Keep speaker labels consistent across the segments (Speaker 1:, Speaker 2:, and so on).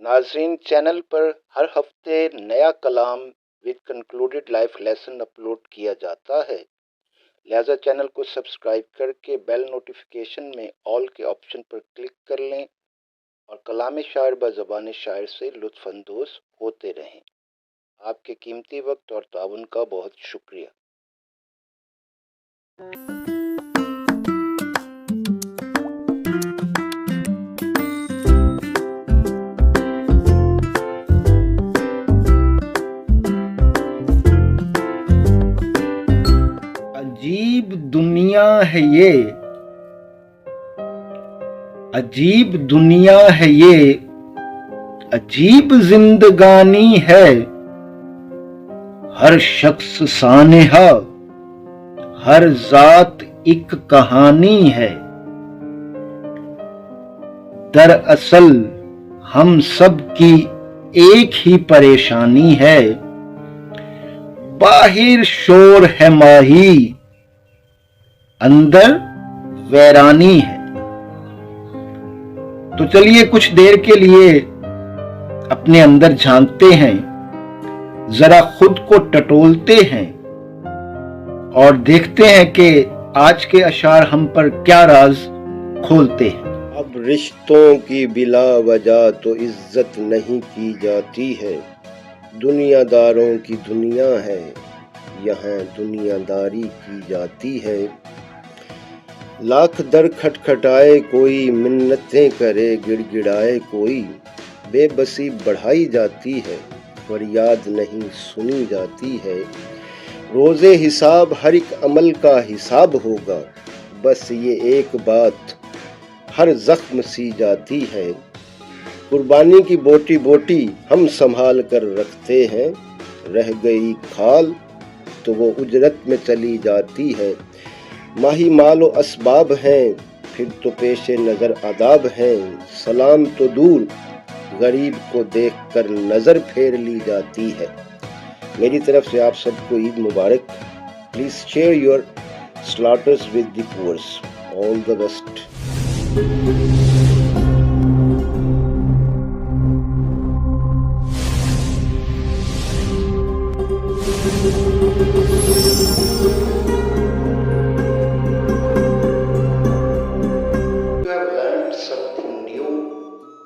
Speaker 1: नाज़रीन, चैनल पर हर हफ्ते नया कलाम with concluded life lesson upload किया जाता है। लिहाजा चैनल को सब्सक्राइब करके बेल नोटिफिकेशन में ऑल के ऑप्शन पर क्लिक कर लें और कलाम शायर ब ज़बान शायर से लुत्फ़अंदोज़ होते रहें। आपके कीमती वक्त और ताउन का बहुत शुक्रिया।
Speaker 2: अजीब दुनिया है ये, अजीब दुनिया है ये, अजीब जिंदगानी है। हर शख्स सानेहा, हर जात एक कहानी है। दरअसल हम सब की एक ही परेशानी है। बाहिर शोर है माही, अंदर वैरानी है। तो चलिए कुछ देर के लिए अपने अंदर झांकते हैं, जरा खुद को टटोलते हैं और देखते हैं कि आज के अशार हम पर क्या राज खोलते हैं।
Speaker 3: अब रिश्तों की बिला वजह तो इज्जत नहीं की जाती है। दुनियादारों की दुनिया है, यहाँ दुनियादारी की जाती है। लाख दर खटखटाए कोई, मिन्नतें करे गिड़गिड़ाए कोई, बेबसी बढ़ाई जाती है, फरियाद नहीं सुनी जाती है। रोज़े हिसाब हर एक अमल का हिसाब होगा, बस ये एक बात हर जख्म सी जाती है। कुर्बानी की बोटी बोटी हम संभाल कर रखते हैं, रह गई खाल तो वो उजरत में चली जाती है। माही मालो असबाब हैं, फिर तो पेशे नज़र आदाब हैं। सलाम तो दूर, गरीब को देखकर नज़र फेर ली जाती है। मेरी तरफ से आप सबको ईद मुबारक। Please share your slaughters with the poors. All the best.
Speaker 1: Something new,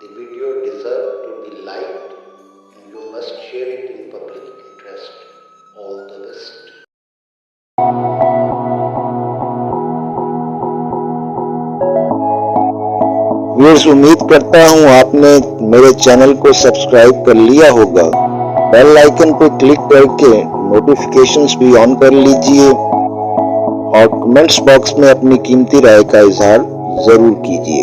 Speaker 1: the video deserves to be liked and you must share it in public interest. All the best.
Speaker 4: Viewers, उम्मीद करता हूं आपने मेरे चैनल को subscribe कर लिया होगा। Bell icon पर क्लिक करके नोटिफिकेशंस भी ऑन कर लीजिए और कमेंट्स बॉक्स में अपनी कीमती राय का इजहार जरूर कीजिए।